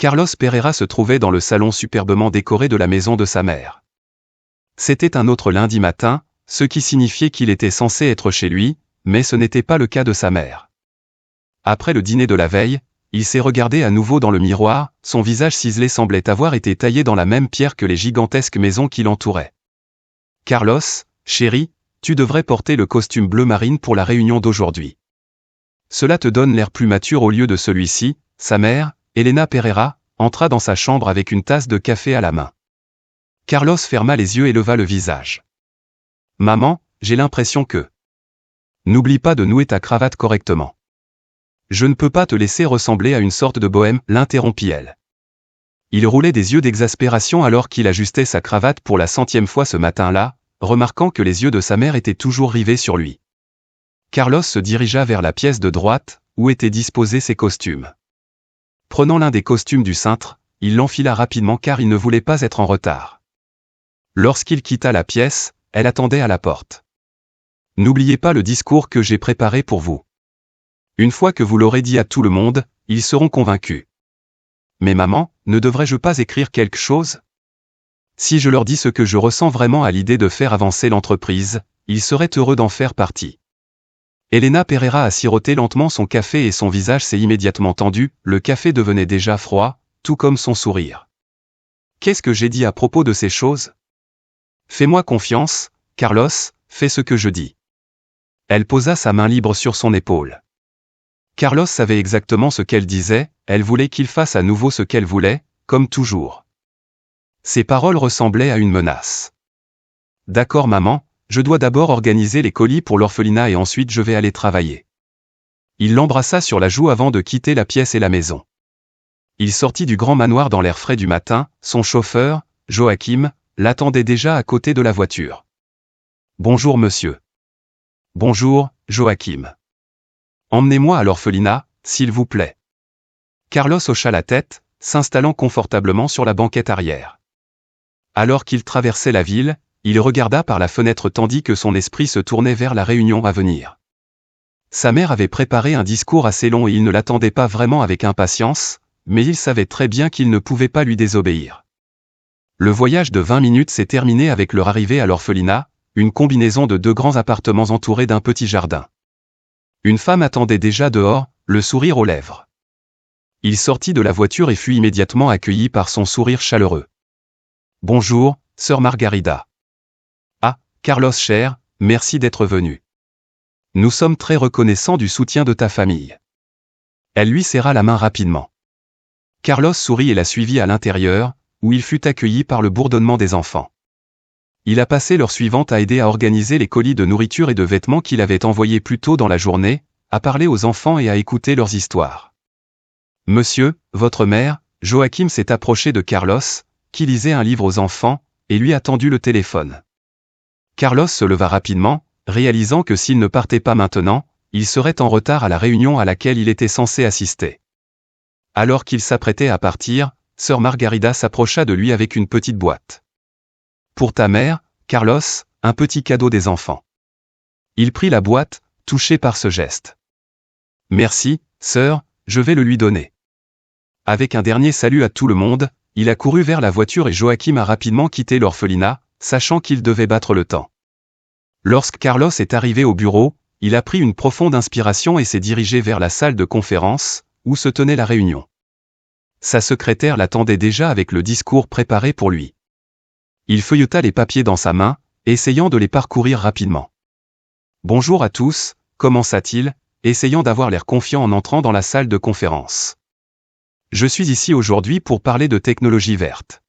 Carlos Pereira se trouvait dans le salon superbement décoré de la maison de sa mère. C'était un autre lundi matin, ce qui signifiait qu'il était censé être chez lui, mais ce n'était pas le cas de sa mère. Après le dîner de la veille, il s'est regardé à nouveau dans le miroir, son visage ciselé semblait avoir été taillé dans la même pierre que les gigantesques maisons qui l'entouraient. « Carlos, chéri, tu devrais porter le costume bleu marine pour la réunion d'aujourd'hui. Cela te donne l'air plus mature au lieu de celui-ci. » Sa mère, Elena Pereira, entra dans sa chambre avec une tasse de café à la main. Carlos ferma les yeux et leva le visage. « Maman, j'ai l'impression que... » « N'oublie pas de nouer ta cravate correctement. »« Je ne peux pas te laisser ressembler à une sorte de bohème, » l'interrompit-elle. Il roulait des yeux d'exaspération alors qu'il ajustait sa cravate pour la 100e fois ce matin-là, remarquant que les yeux de sa mère étaient toujours rivés sur lui. Carlos se dirigea vers la pièce de droite, où étaient disposés ses costumes. Prenant l'un des costumes du cintre, il l'enfila rapidement car il ne voulait pas être en retard. Lorsqu'il quitta la pièce, elle attendait à la porte. « N'oubliez pas le discours que j'ai préparé pour vous. Une fois que vous l'aurez dit à tout le monde, ils seront convaincus. »« Mais maman, ne devrais-je pas écrire quelque chose ? Si je leur dis ce que je ressens vraiment à l'idée de faire avancer l'entreprise, ils seraient heureux d'en faire partie. » Elena Pereira a siroté lentement son café et son visage s'est immédiatement tendu, le café devenait déjà froid, tout comme son sourire. « Qu'est-ce que j'ai dit à propos de ces choses ? Fais-moi confiance, Carlos, fais ce que je dis. » Elle posa sa main libre sur son épaule. Carlos savait exactement ce qu'elle disait, elle voulait qu'il fasse à nouveau ce qu'elle voulait, comme toujours. Ses paroles ressemblaient à une menace. « D'accord maman, je dois d'abord organiser les colis pour l'orphelinat et ensuite je vais aller travailler. » Il l'embrassa sur la joue avant de quitter la pièce et la maison. Il sortit du grand manoir dans l'air frais du matin, son chauffeur, Joachim, l'attendait déjà à côté de la voiture. « Bonjour monsieur. »« Bonjour, Joachim. Emmenez-moi à l'orphelinat, s'il vous plaît. » Carlos hocha la tête, s'installant confortablement sur la banquette arrière. Alors qu'il traversait la ville, il regarda par la fenêtre tandis que son esprit se tournait vers la réunion à venir. Sa mère avait préparé un discours assez long et il ne l'attendait pas vraiment avec impatience, mais il savait très bien qu'il ne pouvait pas lui désobéir. Le voyage de 20 minutes s'est terminé avec leur arrivée à l'orphelinat, une combinaison de 2 grands appartements entourés d'un petit jardin. Une femme attendait déjà dehors, le sourire aux lèvres. Il sortit de la voiture et fut immédiatement accueilli par son sourire chaleureux. « Bonjour, sœur Margarida. »« Ah, Carlos cher, merci d'être venu. Nous sommes très reconnaissants du soutien de ta famille. » Elle lui serra la main rapidement. Carlos sourit et la suivit à l'intérieur, où il fut accueilli par le bourdonnement des enfants. Il a passé l'heure suivante à aider à organiser les colis de nourriture et de vêtements qu'il avait envoyés plus tôt dans la journée, à parler aux enfants et à écouter leurs histoires. « Monsieur, votre mère », Joachim s'est approché de Carlos, qui lisait un livre aux enfants, et lui a tendu le téléphone. Carlos se leva rapidement, réalisant que s'il ne partait pas maintenant, il serait en retard à la réunion à laquelle il était censé assister. Alors qu'il s'apprêtait à partir, sœur Margarida s'approcha de lui avec une petite boîte. « Pour ta mère, Carlos, un petit cadeau des enfants. » Il prit la boîte, touché par ce geste. « Merci, sœur, je vais le lui donner. » Avec un dernier salut à tout le monde, il a couru vers la voiture et Joachim a rapidement quitté l'orphelinat, sachant qu'il devait battre le temps. Lorsque Carlos est arrivé au bureau, il a pris une profonde inspiration et s'est dirigé vers la salle de conférence, où se tenait la réunion. Sa secrétaire l'attendait déjà avec le discours préparé pour lui. Il feuilleta les papiers dans sa main, essayant de les parcourir rapidement. « Bonjour à tous », commença-t-il, essayant d'avoir l'air confiant en entrant dans la salle de conférence. « Je suis ici aujourd'hui pour parler de technologie verte.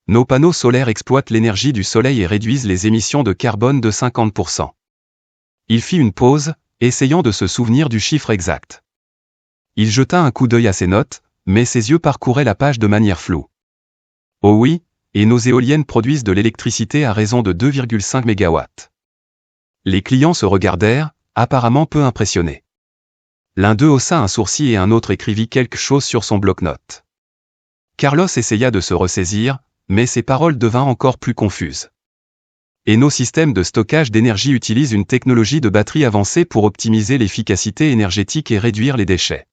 Nos panneaux solaires exploitent l'énergie du soleil et réduisent les émissions de carbone de 50%. » Il fit une pause, essayant de se souvenir du chiffre exact. Il jeta un coup d'œil à ses notes, mais ses yeux parcouraient la page de manière floue. « Oh oui, et nos éoliennes produisent de l'électricité à raison de 2,5 MW. » Les clients se regardèrent, apparemment peu impressionnés. L'un d'eux haussa un sourcil et un autre écrivit quelque chose sur son bloc-notes. Carlos essaya de se ressaisir, mais ses paroles devinrent encore plus confuses. « Et nos systèmes de stockage d'énergie utilisent une technologie de batterie avancée pour optimiser l'efficacité énergétique et réduire les déchets. »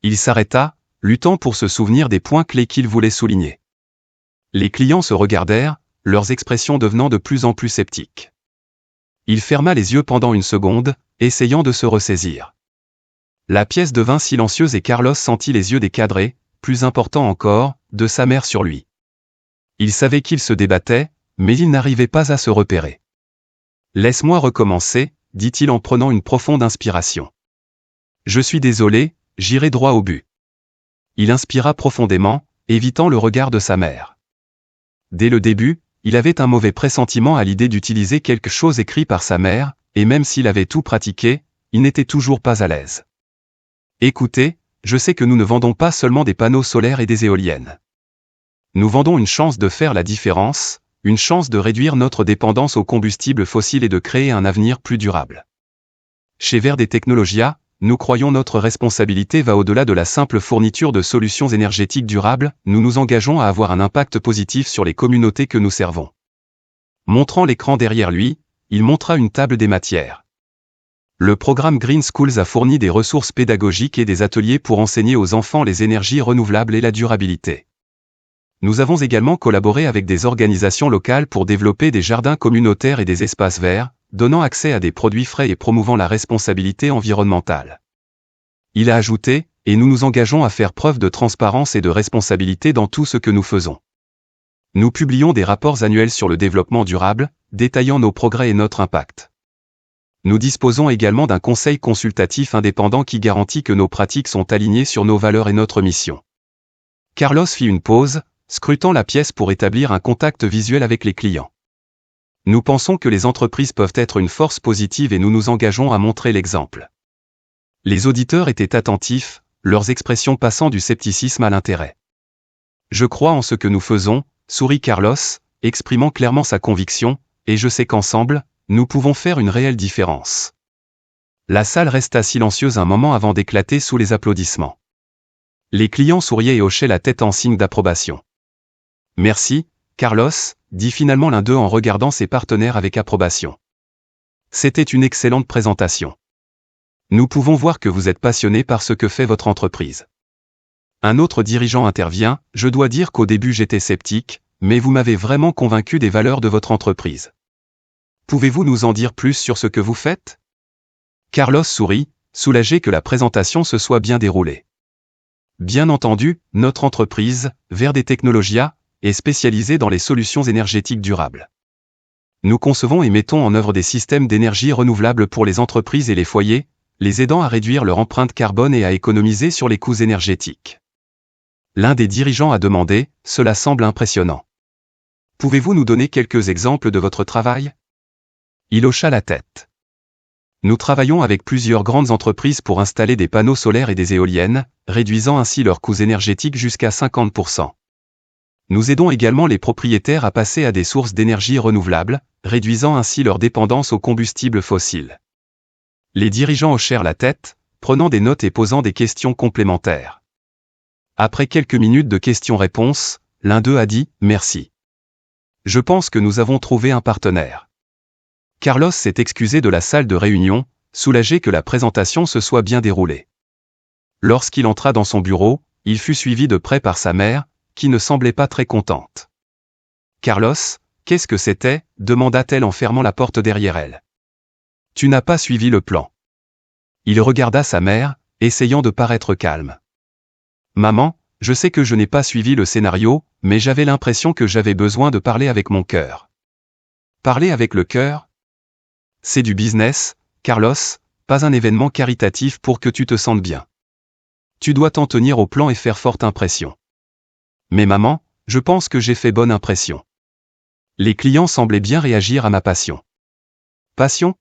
Il s'arrêta, luttant pour se souvenir des points clés qu'il voulait souligner. Les clients se regardèrent, leurs expressions devenant de plus en plus sceptiques. Il ferma les yeux pendant une seconde, essayant de se ressaisir. La pièce devint silencieuse et Carlos sentit les yeux décadrés, plus important encore, de sa mère sur lui. Il savait qu'il se débattait, mais il n'arrivait pas à se repérer. « Laisse-moi recommencer », dit-il en prenant une profonde inspiration. « Je suis désolé, j'irai droit au but. » Il inspira profondément, évitant le regard de sa mère. Dès le début, il avait un mauvais pressentiment à l'idée d'utiliser quelque chose écrit par sa mère, et même s'il avait tout pratiqué, il n'était toujours pas à l'aise. « Écoutez, je sais que nous ne vendons pas seulement des panneaux solaires et des éoliennes. Nous vendons une chance de faire la différence, une chance de réduire notre dépendance aux combustibles fossiles et de créer un avenir plus durable. Chez Verde Technologia, nous croyons notre responsabilité va au-delà de la simple fourniture de solutions énergétiques durables, nous nous engageons à avoir un impact positif sur les communautés que nous servons. » Montrant l'écran derrière lui, il montra une table des matières. Le programme Green Schools a fourni des ressources pédagogiques et des ateliers pour enseigner aux enfants les énergies renouvelables et la durabilité. Nous avons également collaboré avec des organisations locales pour développer des jardins communautaires et des espaces verts, donnant accès à des produits frais et promouvant la responsabilité environnementale. Il a ajouté, et nous nous engageons à faire preuve de transparence et de responsabilité dans tout ce que nous faisons. Nous publions des rapports annuels sur le développement durable, détaillant nos progrès et notre impact. Nous disposons également d'un conseil consultatif indépendant qui garantit que nos pratiques sont alignées sur nos valeurs et notre mission. Carlos fit une pause, scrutant la pièce pour établir un contact visuel avec les clients. Nous pensons que les entreprises peuvent être une force positive et nous nous engageons à montrer l'exemple. Les auditeurs étaient attentifs, leurs expressions passant du scepticisme à l'intérêt. Je crois en ce que nous faisons, sourit Carlos, exprimant clairement sa conviction, et je sais qu'ensemble, nous pouvons faire une réelle différence. La salle resta silencieuse un moment avant d'éclater sous les applaudissements. Les clients souriaient et hochaient la tête en signe d'approbation. Merci, Carlos, dit finalement l'un d'eux en regardant ses partenaires avec approbation. C'était une excellente présentation. Nous pouvons voir que vous êtes passionné par ce que fait votre entreprise. Un autre dirigeant intervient, je dois dire qu'au début j'étais sceptique, mais vous m'avez vraiment convaincu des valeurs de votre entreprise. Pouvez-vous nous en dire plus sur ce que vous faites ? Carlos sourit, soulagé que la présentation se soit bien déroulée. Bien entendu, notre entreprise, Verde Technologia, est spécialisée dans les solutions énergétiques durables. Nous concevons et mettons en œuvre des systèmes d'énergie renouvelable pour les entreprises et les foyers, les aidant à réduire leur empreinte carbone et à économiser sur les coûts énergétiques. L'un des dirigeants a demandé, cela semble impressionnant. Pouvez-vous nous donner quelques exemples de votre travail ? Il hocha la tête. Nous travaillons avec plusieurs grandes entreprises pour installer des panneaux solaires et des éoliennes, réduisant ainsi leurs coûts énergétiques jusqu'à 50%. Nous aidons également les propriétaires à passer à des sources d'énergie renouvelables, réduisant ainsi leur dépendance aux combustibles fossiles. Les dirigeants hochèrent la tête, prenant des notes et posant des questions complémentaires. Après quelques minutes de questions-réponses, l'un d'eux a dit « Merci. Je pense que nous avons trouvé un partenaire. » Carlos s'est excusé de la salle de réunion, soulagé que la présentation se soit bien déroulée. Lorsqu'il entra dans son bureau, il fut suivi de près par sa mère, qui ne semblait pas très contente. « Carlos, qu'est-ce que c'était » demanda-t-elle en fermant la porte derrière elle. « Tu n'as pas suivi le plan. » Il regarda sa mère, essayant de paraître calme. « Maman, je sais que je n'ai pas suivi le scénario, mais j'avais l'impression que j'avais besoin de parler avec mon cœur. » Parler avec le cœur ? C'est du business, Carlos, pas un événement caritatif pour que tu te sentes bien. Tu dois t'en tenir au plan et faire forte impression. Mais maman, je pense que j'ai fait bonne impression. Les clients semblaient bien réagir à ma passion. Passion ?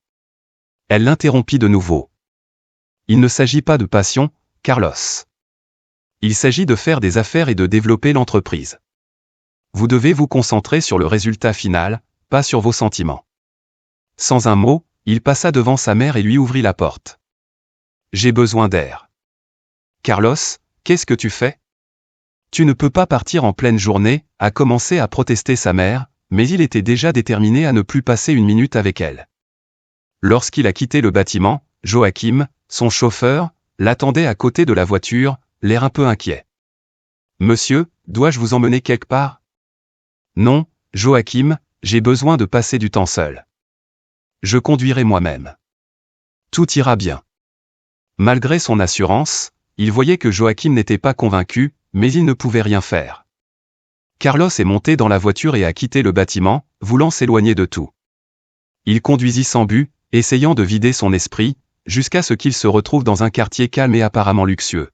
Elle l'interrompit de nouveau. Il ne s'agit pas de passion, Carlos. Il s'agit de faire des affaires et de développer l'entreprise. Vous devez vous concentrer sur le résultat final, pas sur vos sentiments. Sans un mot, il passa devant sa mère et lui ouvrit la porte. J'ai besoin d'air. Carlos, qu'est-ce que tu fais ? Tu ne peux pas partir en pleine journée, a commencé à protester sa mère, mais il était déjà déterminé à ne plus passer une minute avec elle. Lorsqu'il a quitté le bâtiment, Joachim, son chauffeur, l'attendait à côté de la voiture, l'air un peu inquiet. Monsieur, dois-je vous emmener quelque part? Non, Joachim, j'ai besoin de passer du temps seul. Je conduirai moi-même. Tout ira bien. Malgré son assurance, il voyait que Joachim n'était pas convaincu, mais il ne pouvait rien faire. Carlos est monté dans la voiture et a quitté le bâtiment, voulant s'éloigner de tout. Il conduisit sans but, essayant de vider son esprit, jusqu'à ce qu'il se retrouve dans un quartier calme et apparemment luxueux.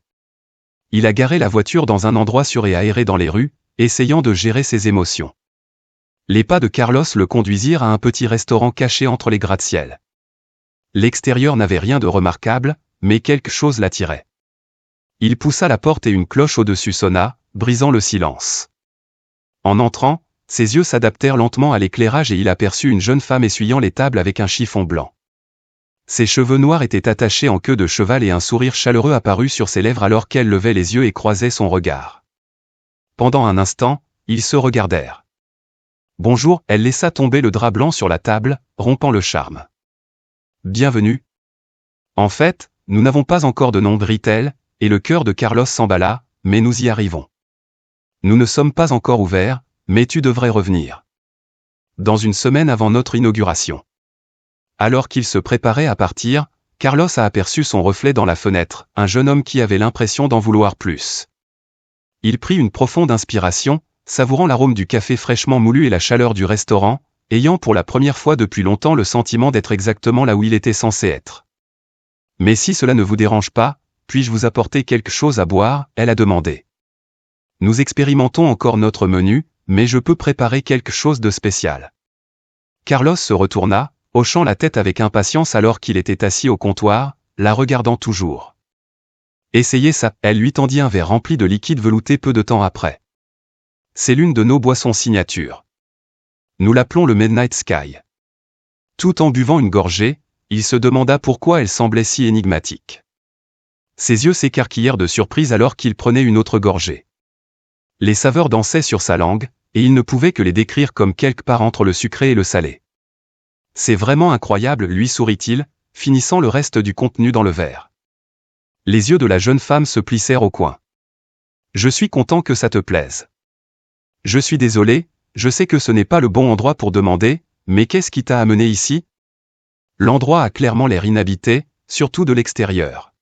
Il a garé la voiture dans un endroit sûr et aéré dans les rues, essayant de gérer ses émotions. Les pas de Carlos le conduisirent à un petit restaurant caché entre les gratte-ciel. L'extérieur n'avait rien de remarquable, mais quelque chose l'attirait. Il poussa la porte et une cloche au-dessus sonna, brisant le silence. En entrant, ses yeux s'adaptèrent lentement à l'éclairage et il aperçut une jeune femme essuyant les tables avec un chiffon blanc. Ses cheveux noirs étaient attachés en queue de cheval et un sourire chaleureux apparut sur ses lèvres alors qu'elle levait les yeux et croisait son regard. Pendant un instant, ils se regardèrent. Bonjour, elle laissa tomber le drap blanc sur la table, rompant le charme. Bienvenue. En fait, nous n'avons pas encore de nom, dit-elle, et le cœur de Carlos s'emballa, mais nous y arrivons. Nous ne sommes pas encore ouverts, mais tu devrais revenir. Dans une semaine avant notre inauguration. Alors qu'il se préparait à partir, Carlos a aperçu son reflet dans la fenêtre, un jeune homme qui avait l'impression d'en vouloir plus. Il prit une profonde inspiration, savourant l'arôme du café fraîchement moulu et la chaleur du restaurant, ayant pour la première fois depuis longtemps le sentiment d'être exactement là où il était censé être. Mais si cela ne vous dérange pas, puis-je vous apporter quelque chose à boire, elle a demandé. Nous expérimentons encore notre menu, mais je peux préparer quelque chose de spécial. Carlos se retourna, hochant la tête avec impatience alors qu'il était assis au comptoir, la regardant toujours. Essayez ça, elle lui tendit un verre rempli de liquide velouté peu de temps après. C'est l'une de nos boissons signature. Nous l'appelons le Midnight Sky. Tout en buvant une gorgée, il se demanda pourquoi elle semblait si énigmatique. Ses yeux s'écarquillèrent de surprise alors qu'il prenait une autre gorgée. Les saveurs dansaient sur sa langue, et il ne pouvait que les décrire comme quelque part entre le sucré et le salé. C'est vraiment incroyable, lui sourit-il, finissant le reste du contenu dans le verre. Les yeux de la jeune femme se plissèrent au coin. Je suis content que ça te plaise. Je suis désolé, je sais que ce n'est pas le bon endroit pour demander, mais qu'est-ce qui t'a amené ici? L'endroit a clairement l'air inhabité, surtout de l'extérieur.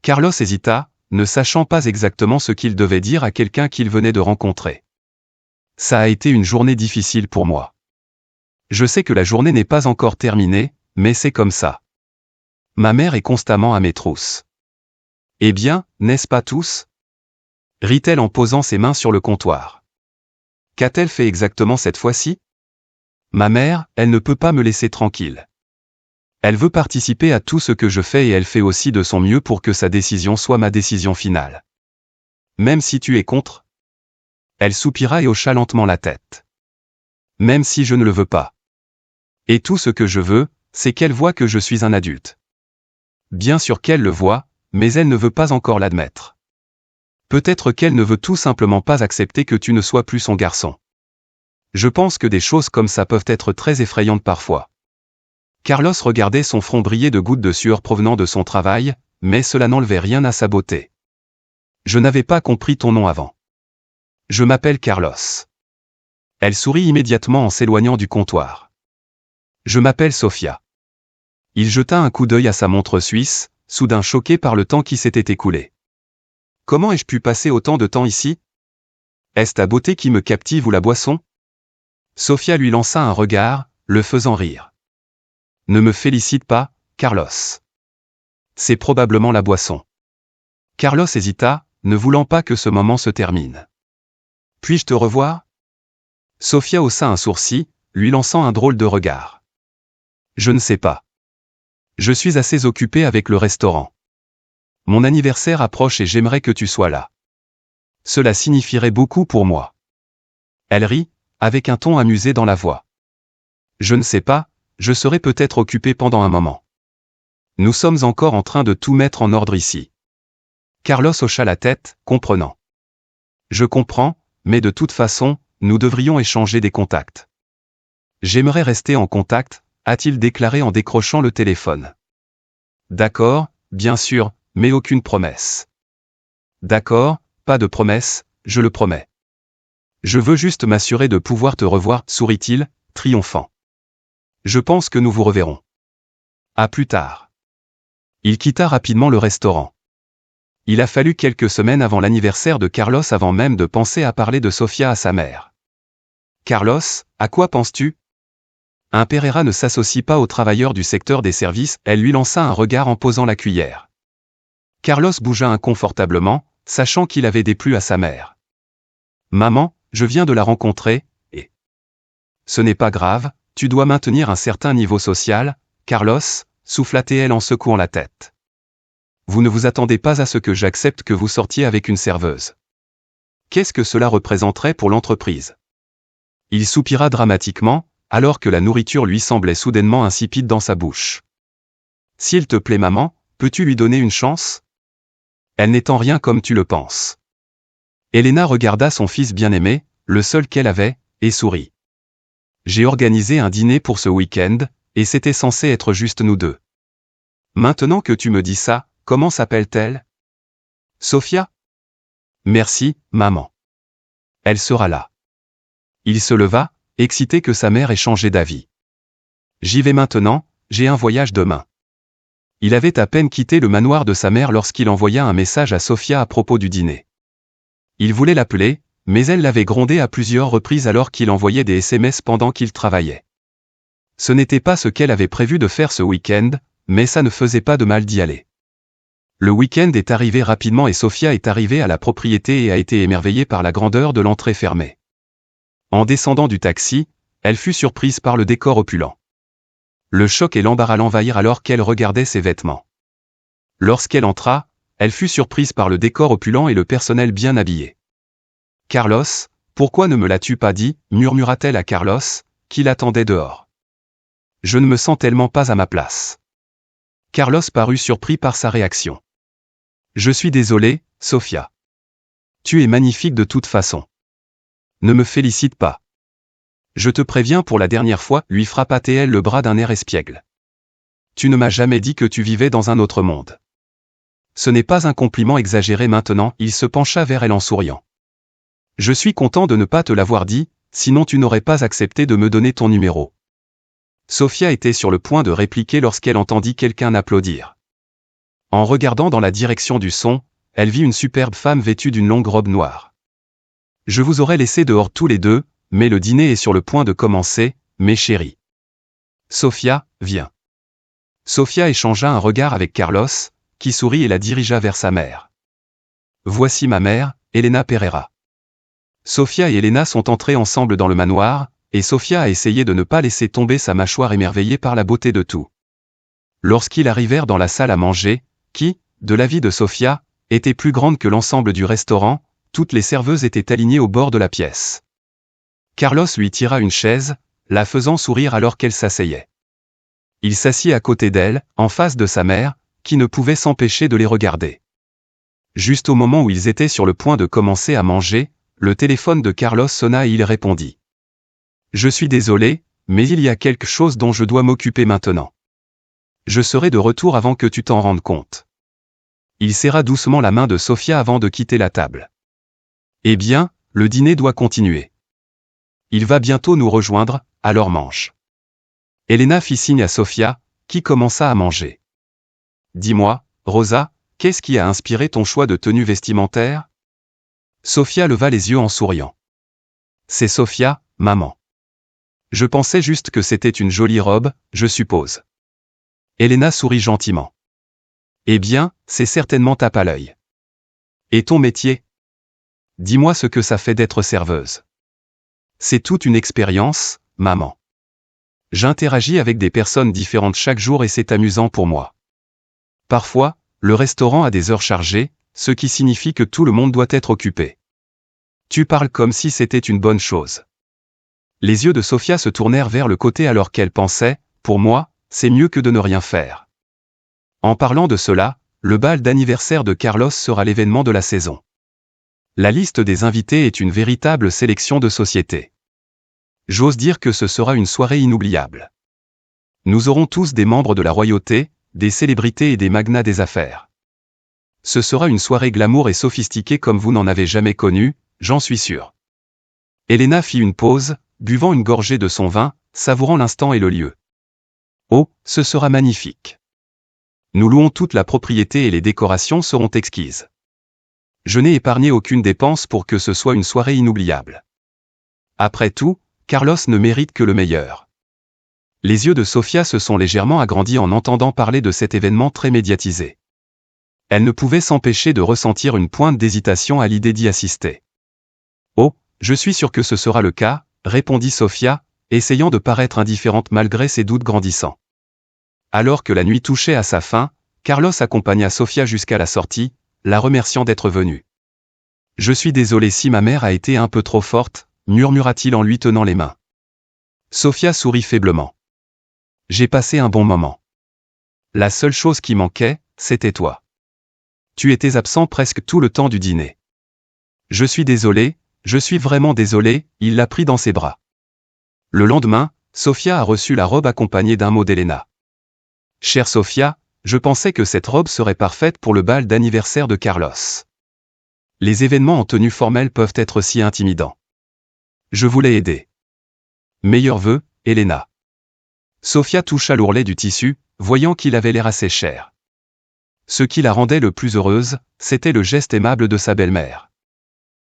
Carlos hésita, ne sachant pas exactement ce qu'il devait dire à quelqu'un qu'il venait de rencontrer. Ça a été une journée difficile pour moi. Je sais que la journée n'est pas encore terminée, mais c'est comme ça. Ma mère est constamment à mes trousses. Eh bien, n'est-ce pas tous? Rit-elle en posant ses mains sur le comptoir. Qu'a-t-elle fait exactement cette fois-ci? Ma mère, elle ne peut pas me laisser tranquille. Elle veut participer à tout ce que je fais et elle fait aussi de son mieux pour que sa décision soit ma décision finale. Même si tu es contre? Elle soupira et hocha lentement la tête. Même si je ne le veux pas. Et tout ce que je veux, c'est qu'elle voie que je suis un adulte. Bien sûr qu'elle le voit, mais elle ne veut pas encore l'admettre. Peut-être qu'elle ne veut tout simplement pas accepter que tu ne sois plus son garçon. Je pense que des choses comme ça peuvent être très effrayantes parfois. Carlos regardait son front briller de gouttes de sueur provenant de son travail, mais cela n'enlevait rien à sa beauté. Je n'avais pas compris ton nom avant. Je m'appelle Carlos. Elle sourit immédiatement en s'éloignant du comptoir. Je m'appelle Sofia. Il jeta un coup d'œil à sa montre suisse, soudain choqué par le temps qui s'était écoulé. Comment ai-je pu passer autant de temps ici? Est-ce ta beauté qui me captive ou la boisson? Sofia lui lança un regard, le faisant rire. Ne me félicite pas, Carlos. C'est probablement la boisson. Carlos hésita, ne voulant pas que ce moment se termine. Puis-je te revoir? Sofia haussa un sourcil, lui lançant un drôle de regard. Je ne sais pas. Je suis assez occupé avec le restaurant. Mon anniversaire approche et j'aimerais que tu sois là. Cela signifierait beaucoup pour moi. Elle rit, avec un ton amusé dans la voix. Je ne sais pas, je serai peut-être occupé pendant un moment. Nous sommes encore en train de tout mettre en ordre ici. Carlos hocha la tête, comprenant. Je comprends, mais de toute façon, nous devrions échanger des contacts. J'aimerais rester en contact, a-t-il déclaré en décrochant le téléphone. D'accord, bien sûr, mais aucune promesse. D'accord, pas de promesse, je le promets. Je veux juste m'assurer de pouvoir te revoir, sourit-il, triomphant. Je pense que nous vous reverrons. À plus tard. Il quitta rapidement le restaurant. Il a fallu quelques semaines avant l'anniversaire de Carlos avant même de penser à parler de Sofia à sa mère. Carlos, à quoi penses-tu? Un Pereira ne s'associe pas aux travailleurs du secteur des services, elle lui lança un regard en posant la cuillère. Carlos bougea inconfortablement, sachant qu'il avait déplu à sa mère. Maman, je viens de la rencontrer, et... Ce n'est pas grave, tu dois maintenir un certain niveau social, Carlos, souffla-t-elle en secouant la tête. Vous ne vous attendez pas à ce que j'accepte que vous sortiez avec une serveuse. Qu'est-ce que cela représenterait pour l'entreprise? Il soupira dramatiquement, alors que la nourriture lui semblait soudainement insipide dans sa bouche. S'il te plaît maman, peux-tu lui donner une chance? Elle n'est en rien comme tu le penses. Elena regarda son fils bien-aimé, le seul qu'elle avait, et sourit. J'ai organisé un dîner pour ce week-end, et c'était censé être juste nous deux. Maintenant que tu me dis ça, comment s'appelle-t-elle? Sofia? Merci, maman. Elle sera là. Il se leva, excité que sa mère ait changé d'avis. J'y vais maintenant, j'ai un voyage demain. Il avait à peine quitté le manoir de sa mère lorsqu'il envoya un message à Sofia à propos du dîner. Il voulait l'appeler, mais elle l'avait grondé à plusieurs reprises alors qu'il envoyait des SMS pendant qu'il travaillait. Ce n'était pas ce qu'elle avait prévu de faire ce week-end, mais ça ne faisait pas de mal d'y aller. Le week-end est arrivé rapidement et Sofia est arrivée à la propriété et a été émerveillée par la grandeur de l'entrée fermée. En descendant du taxi, elle fut surprise par le décor opulent. Le choc et l'embarras l'envahirent alors qu'elle regardait ses vêtements. Lorsqu'elle entra, elle fut surprise par le décor opulent et le personnel bien habillé. « Carlos, pourquoi ne me l'as-tu pas dit ?» murmura-t-elle à Carlos, qui l'attendait dehors. « Je ne me sens tellement pas à ma place. » Carlos parut surpris par sa réaction. « Je suis désolé, Sofia. Tu es magnifique de toute façon. Ne me félicite pas. Je te préviens pour la dernière fois, lui frappa-t-elle le bras d'un air espiègle. Tu ne m'as jamais dit que tu vivais dans un autre monde. Ce n'est pas un compliment exagéré maintenant, il se pencha vers elle en souriant. Je suis content de ne pas te l'avoir dit, sinon tu n'aurais pas accepté de me donner ton numéro. Sofia était sur le point de répliquer lorsqu'elle entendit quelqu'un applaudir. En regardant dans la direction du son, elle vit une superbe femme vêtue d'une longue robe noire. Je vous aurais laissé dehors tous les deux, mais le dîner est sur le point de commencer, mes chéris. Sofia, viens. Sofia échangea un regard avec Carlos, qui sourit et la dirigea vers sa mère. Voici ma mère, Elena Pereira. Sofia et Elena sont entrées ensemble dans le manoir, et Sofia a essayé de ne pas laisser tomber sa mâchoire émerveillée par la beauté de tout. Lorsqu'ils arrivèrent dans la salle à manger, qui, de l'avis de Sofia, était plus grande que l'ensemble du restaurant, toutes les serveuses étaient alignées au bord de la pièce. Carlos lui tira une chaise, la faisant sourire alors qu'elle s'asseyait. Il s'assit à côté d'elle, en face de sa mère, qui ne pouvait s'empêcher de les regarder. Juste au moment où ils étaient sur le point de commencer à manger, le téléphone de Carlos sonna et il répondit. « Je suis désolé, mais il y a quelque chose dont je dois m'occuper maintenant. Je serai de retour avant que tu t'en rendes compte. » Il serra doucement la main de Sofia avant de quitter la table. « Eh bien, le dîner doit continuer. Il va bientôt nous rejoindre, alors mange. » Elena fit signe à Sofia, qui commença à manger. « Dis-moi, Rosa, qu'est-ce qui a inspiré ton choix de tenue vestimentaire ?» Sofia leva les yeux en souriant. « C'est Sofia, maman. Je pensais juste que c'était une jolie robe, je suppose. » Elena sourit gentiment. « Eh bien, c'est certainement tape à l'œil. Et ton métier? Dis-moi ce que ça fait d'être serveuse. » C'est toute une expérience, maman. J'interagis avec des personnes différentes chaque jour et c'est amusant pour moi. Parfois, le restaurant a des heures chargées, ce qui signifie que tout le monde doit être occupé. Tu parles comme si c'était une bonne chose. Les yeux de Sofia se tournèrent vers le côté alors qu'elle pensait, pour moi, c'est mieux que de ne rien faire. En parlant de cela, le bal d'anniversaire de Carlos sera l'événement de la saison. La liste des invités est une véritable sélection de société. J'ose dire que ce sera une soirée inoubliable. Nous aurons tous des membres de la royauté, des célébrités et des magnats des affaires. Ce sera une soirée glamour et sophistiquée comme vous n'en avez jamais connu, j'en suis sûr. Elena fit une pause, buvant une gorgée de son vin, savourant l'instant et le lieu. Oh, ce sera magnifique. Nous louons toute la propriété et les décorations seront exquises. Je n'ai épargné aucune dépense pour que ce soit une soirée inoubliable. Après tout, Carlos ne mérite que le meilleur. Les yeux de Sofia se sont légèrement agrandis en entendant parler de cet événement très médiatisé. Elle ne pouvait s'empêcher de ressentir une pointe d'hésitation à l'idée d'y assister. Oh, je suis sûr que ce sera le cas, répondit Sofia, essayant de paraître indifférente malgré ses doutes grandissants. Alors que la nuit touchait à sa fin, Carlos accompagna Sofia jusqu'à la sortie, la remerciant d'être venue. Je suis désolé si ma mère a été un peu trop forte, murmura-t-il en lui tenant les mains. Sofia sourit faiblement. J'ai passé un bon moment. La seule chose qui manquait, c'était toi. Tu étais absent presque tout le temps du dîner. Je suis désolé, je suis vraiment désolé, il l'a pris dans ses bras. Le lendemain, Sofia a reçu la robe accompagnée d'un mot d'Elena. Chère Sofia, je pensais que cette robe serait parfaite pour le bal d'anniversaire de Carlos. Les événements en tenue formelle peuvent être si intimidants. Je voulais aider. Meilleurs vœux, Elena. Sofia toucha l'ourlet du tissu, voyant qu'il avait l'air assez cher. Ce qui la rendait le plus heureuse, c'était le geste aimable de sa belle-mère.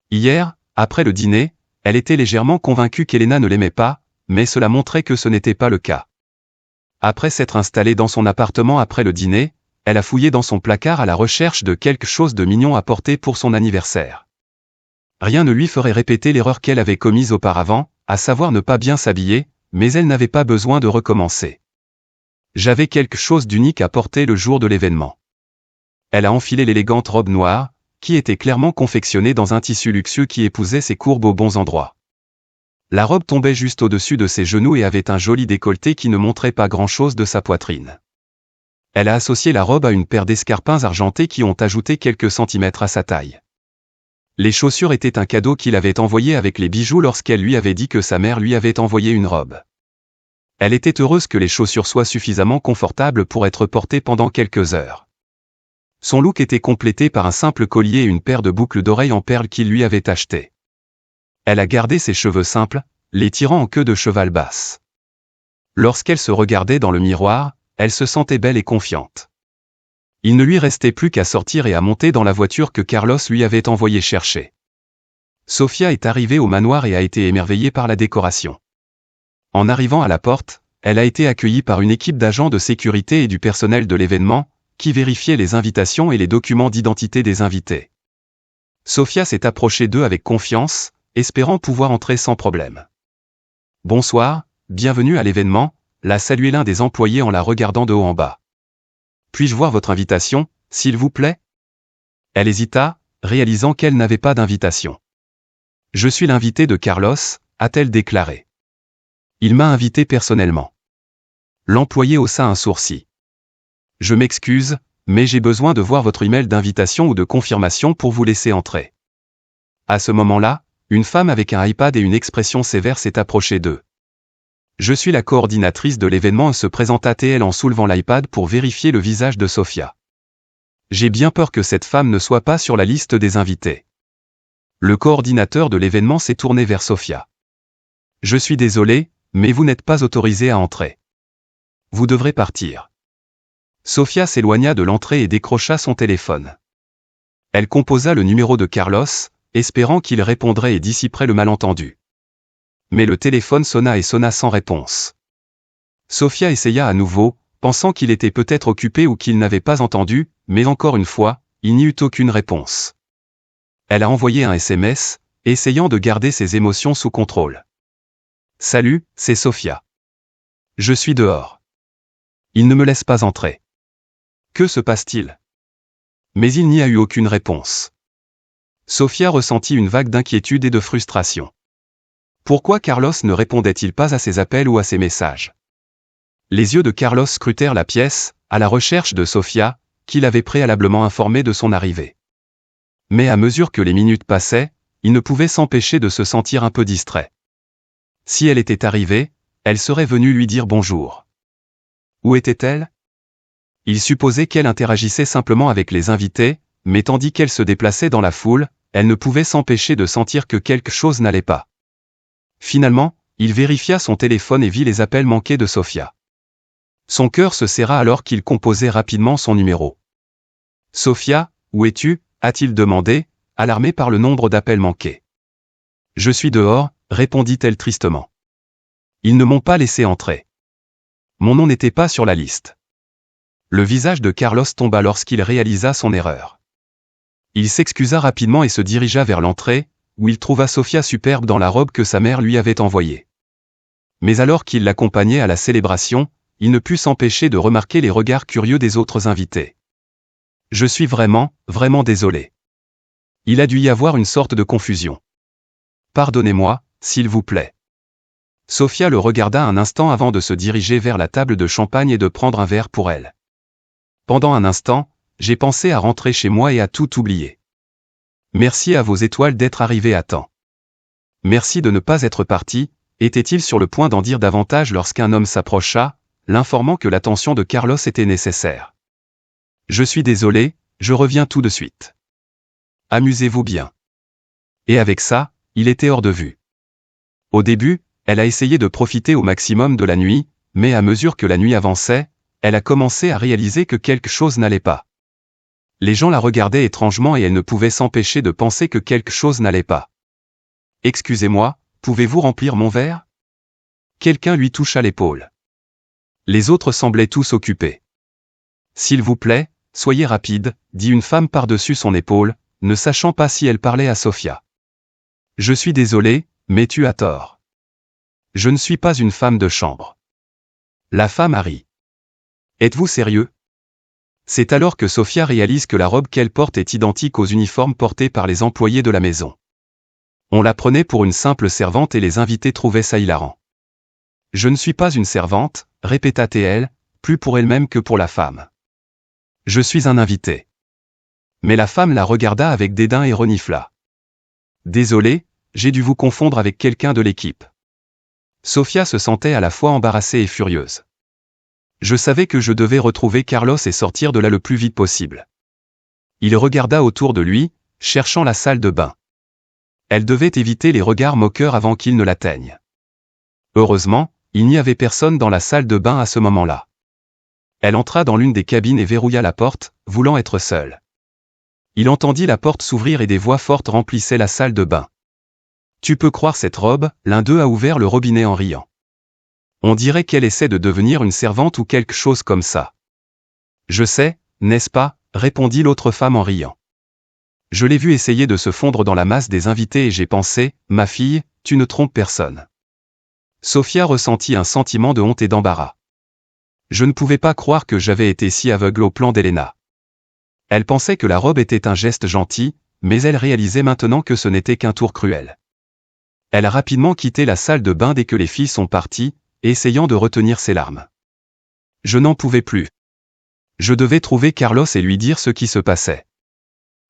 Hier, après le dîner, elle était légèrement convaincue qu'Elena ne l'aimait pas, mais cela montrait que ce n'était pas le cas. Après s'être installée dans son appartement après le dîner, elle a fouillé dans son placard à la recherche de quelque chose de mignon à porter pour son anniversaire. Rien ne lui ferait répéter l'erreur qu'elle avait commise auparavant, à savoir ne pas bien s'habiller, mais elle n'avait pas besoin de recommencer. J'avais quelque chose d'unique à porter le jour de l'événement. Elle a enfilé l'élégante robe noire, qui était clairement confectionnée dans un tissu luxueux qui épousait ses courbes aux bons endroits. La robe tombait juste au-dessus de ses genoux et avait un joli décolleté qui ne montrait pas grand-chose de sa poitrine. Elle a associé la robe à une paire d'escarpins argentés qui ont ajouté quelques centimètres à sa taille. Les chaussures étaient un cadeau qu'il avait envoyé avec les bijoux lorsqu'elle lui avait dit que sa mère lui avait envoyé une robe. Elle était heureuse que les chaussures soient suffisamment confortables pour être portées pendant quelques heures. Son look était complété par un simple collier et une paire de boucles d'oreilles en perles qu'il lui avait achetées. Elle a gardé ses cheveux simples, les tirant en queue de cheval basse. Lorsqu'elle se regardait dans le miroir, elle se sentait belle et confiante. Il ne lui restait plus qu'à sortir et à monter dans la voiture que Carlos lui avait envoyé chercher. Sofia est arrivée au manoir et a été émerveillée par la décoration. En arrivant à la porte, elle a été accueillie par une équipe d'agents de sécurité et du personnel de l'événement, qui vérifiait les invitations et les documents d'identité des invités. Sofia s'est approchée d'eux avec confiance, espérant pouvoir entrer sans problème. « Bonsoir, bienvenue à l'événement », l'a salué l'un des employés en la regardant de haut en bas. « Puis-je voir votre invitation, s'il vous plaît ?» Elle hésita, réalisant qu'elle n'avait pas d'invitation. « Je suis l'invité de Carlos », a-t-elle déclaré. « Il m'a invité personnellement. » L'employé haussa un sourcil. « Je m'excuse, mais j'ai besoin de voir votre email d'invitation ou de confirmation pour vous laisser entrer. » À ce moment-là, une femme avec un iPad et une expression sévère s'est approchée d'eux. « Je suis la coordinatrice de l'événement » se présenta-t-elle en soulevant l'iPad pour vérifier le visage de Sofia. « J'ai bien peur que cette femme ne soit pas sur la liste des invités. » Le coordinateur de l'événement s'est tourné vers Sofia. « Je suis désolé, mais vous n'êtes pas autorisé à entrer. Vous devrez partir. » Sofia s'éloigna de l'entrée et décrocha son téléphone. Elle composa le numéro de Carlos, espérant qu'il répondrait et dissiperait le malentendu. Mais le téléphone sonna et sonna sans réponse. Sofia essaya à nouveau, pensant qu'il était peut-être occupé ou qu'il n'avait pas entendu, mais encore une fois, il n'y eut aucune réponse. Elle a envoyé un SMS, essayant de garder ses émotions sous contrôle. « Salut, c'est Sofia. Je suis dehors. Il ne me laisse pas entrer. Que se passe-t-il ?» Mais il n'y a eu aucune réponse. Sofia ressentit une vague d'inquiétude et de frustration. Pourquoi Carlos ne répondait-il pas à ses appels ou à ses messages? Les yeux de Carlos scrutèrent la pièce, à la recherche de Sofia, qu'il avait préalablement informée de son arrivée. Mais à mesure que les minutes passaient, il ne pouvait s'empêcher de se sentir un peu distrait. Si elle était arrivée, elle serait venue lui dire bonjour. Où était-elle? Il supposait qu'elle interagissait simplement avec les invités, mais tandis qu'elle se déplaçait dans la foule, elle ne pouvait s'empêcher de sentir que quelque chose n'allait pas. Finalement, il vérifia son téléphone et vit les appels manqués de Sofia. Son cœur se serra alors qu'il composait rapidement son numéro. « Sofia, où es-tu » a-t-il demandé, alarmé par le nombre d'appels manqués. « Je suis dehors » répondit-elle tristement. « Ils ne m'ont pas laissé entrer. Mon nom n'était pas sur la liste. » Le visage de Carlos tomba lorsqu'il réalisa son erreur. Il s'excusa rapidement et se dirigea vers l'entrée, où il trouva Sofia superbe dans la robe que sa mère lui avait envoyée. Mais alors qu'il l'accompagnait à la célébration, il ne put s'empêcher de remarquer les regards curieux des autres invités. « Je suis vraiment désolé. » Il a dû y avoir une sorte de confusion. « Pardonnez-moi, s'il vous plaît. » Sofia le regarda un instant avant de se diriger vers la table de champagne et de prendre un verre pour elle. Pendant un instant, j'ai pensé à rentrer chez moi et à tout oublier. Merci à vos étoiles d'être arrivés à temps. Merci de ne pas être parti, était-il sur le point d'en dire davantage lorsqu'un homme s'approcha, l'informant que l'attention de Carlos était nécessaire. Je suis désolé, je reviens tout de suite. Amusez-vous bien. Et avec ça, il était hors de vue. Au début, elle a essayé de profiter au maximum de la nuit, mais à mesure que la nuit avançait, elle a commencé à réaliser que quelque chose n'allait pas. Les gens la regardaient étrangement et elle ne pouvait s'empêcher de penser que quelque chose n'allait pas. « Excusez-moi, pouvez-vous remplir mon verre ?» Quelqu'un lui toucha l'épaule. Les autres semblaient tous occupés. « S'il vous plaît, soyez rapide, » dit une femme par-dessus son épaule, ne sachant pas si elle parlait à Sofia. « Je suis désolé, mais tu as tort. Je ne suis pas une femme de chambre. » La femme a ri. « Êtes-vous sérieux ? » C'est alors que Sofia réalise que la robe qu'elle porte est identique aux uniformes portés par les employés de la maison. On la prenait pour une simple servante et les invités trouvaient ça hilarant. « Je ne suis pas une servante » répéta-t-elle, plus pour elle-même que pour la femme. « Je suis un invité. » Mais la femme la regarda avec dédain et renifla. « Désolé, j'ai dû vous confondre avec quelqu'un de l'équipe. » Sofia se sentait à la fois embarrassée et furieuse. Je savais que je devais retrouver Carlos et sortir de là le plus vite possible. Il regarda autour de lui, cherchant la salle de bain. Elle devait éviter les regards moqueurs avant qu'ils ne l'atteignent. Heureusement, il n'y avait personne dans la salle de bain à ce moment-là. Elle entra dans l'une des cabines et verrouilla la porte, voulant être seule. Il entendit la porte s'ouvrir et des voix fortes remplissaient la salle de bain. « Tu peux croire cette robe ?» L'un d'eux a ouvert le robinet en riant. On dirait qu'elle essaie de devenir une servante ou quelque chose comme ça. Je sais, n'est-ce pas, répondit l'autre femme en riant. Je l'ai vue essayer de se fondre dans la masse des invités et j'ai pensé, ma fille, tu ne trompes personne. Sofia ressentit un sentiment de honte et d'embarras. Je ne pouvais pas croire que j'avais été si aveugle au plan d'Elena. Elle pensait que la robe était un geste gentil, mais elle réalisait maintenant que ce n'était qu'un tour cruel. Elle a rapidement quitté la salle de bain dès que les filles sont parties, essayant de retenir ses larmes. Je n'en pouvais plus. Je devais trouver Carlos et lui dire ce qui se passait.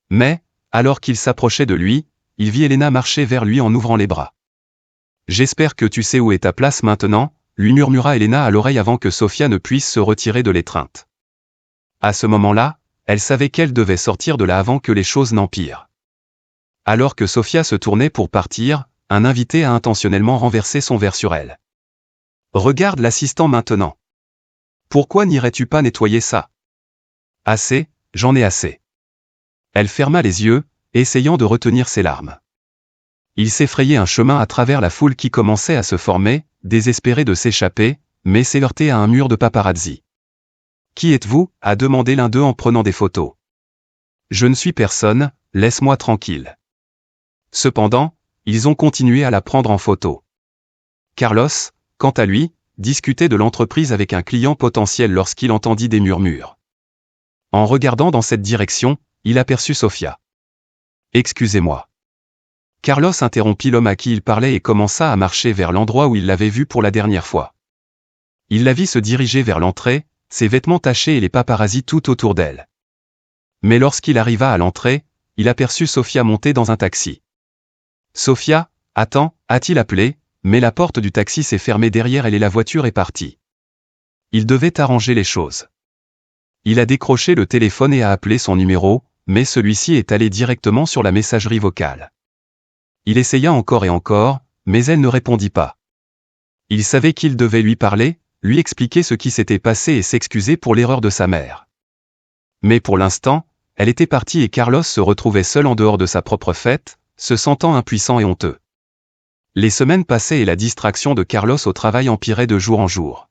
Mais, alors qu'il s'approchait de lui, il vit Elena marcher vers lui en ouvrant les bras. « J'espère que tu sais où est ta place maintenant » lui murmura Elena à l'oreille avant que Sofia ne puisse se retirer de l'étreinte. À ce moment-là, elle savait qu'elle devait sortir de là avant que les choses n'empirent. Alors que Sofia se tournait pour partir, un invité a intentionnellement renversé son verre sur elle. « Regarde l'assistant maintenant. Pourquoi n'irais-tu pas nettoyer ça ? » « Assez, j'en ai assez. » Elle ferma les yeux, essayant de retenir ses larmes. Il s'effrayait un chemin à travers la foule qui commençait à se former, désespéré de s'échapper, mais s'est heurté à un mur de paparazzi. « Qui êtes-vous » a demandé l'un d'eux en prenant des photos. « Je ne suis personne, laisse-moi tranquille. » Cependant, ils ont continué à la prendre en photo. Carlos, quant à lui, discutait de l'entreprise avec un client potentiel lorsqu'il entendit des murmures. En regardant dans cette direction, il aperçut Sofia. « Excusez-moi. » Carlos interrompit l'homme à qui il parlait et commença à marcher vers l'endroit où il l'avait vue pour la dernière fois. Il la vit se diriger vers l'entrée, ses vêtements tachés et les paparazzis tout autour d'elle. Mais lorsqu'il arriva à l'entrée, il aperçut Sofia monter dans un taxi. « Sofia, attends » a-t-il appelé, mais la porte du taxi s'est fermée derrière elle et la voiture est partie. Il devait arranger les choses. Il a décroché le téléphone et a appelé son numéro, mais celui-ci est allé directement sur la messagerie vocale. Il essaya encore et encore, mais elle ne répondit pas. Il savait qu'il devait lui parler, lui expliquer ce qui s'était passé et s'excuser pour l'erreur de sa mère. Mais pour l'instant, elle était partie et Carlos se retrouvait seul en dehors de sa propre fête, se sentant impuissant et honteux. Les semaines passaient et la distraction de Carlos au travail empirait de jour en jour.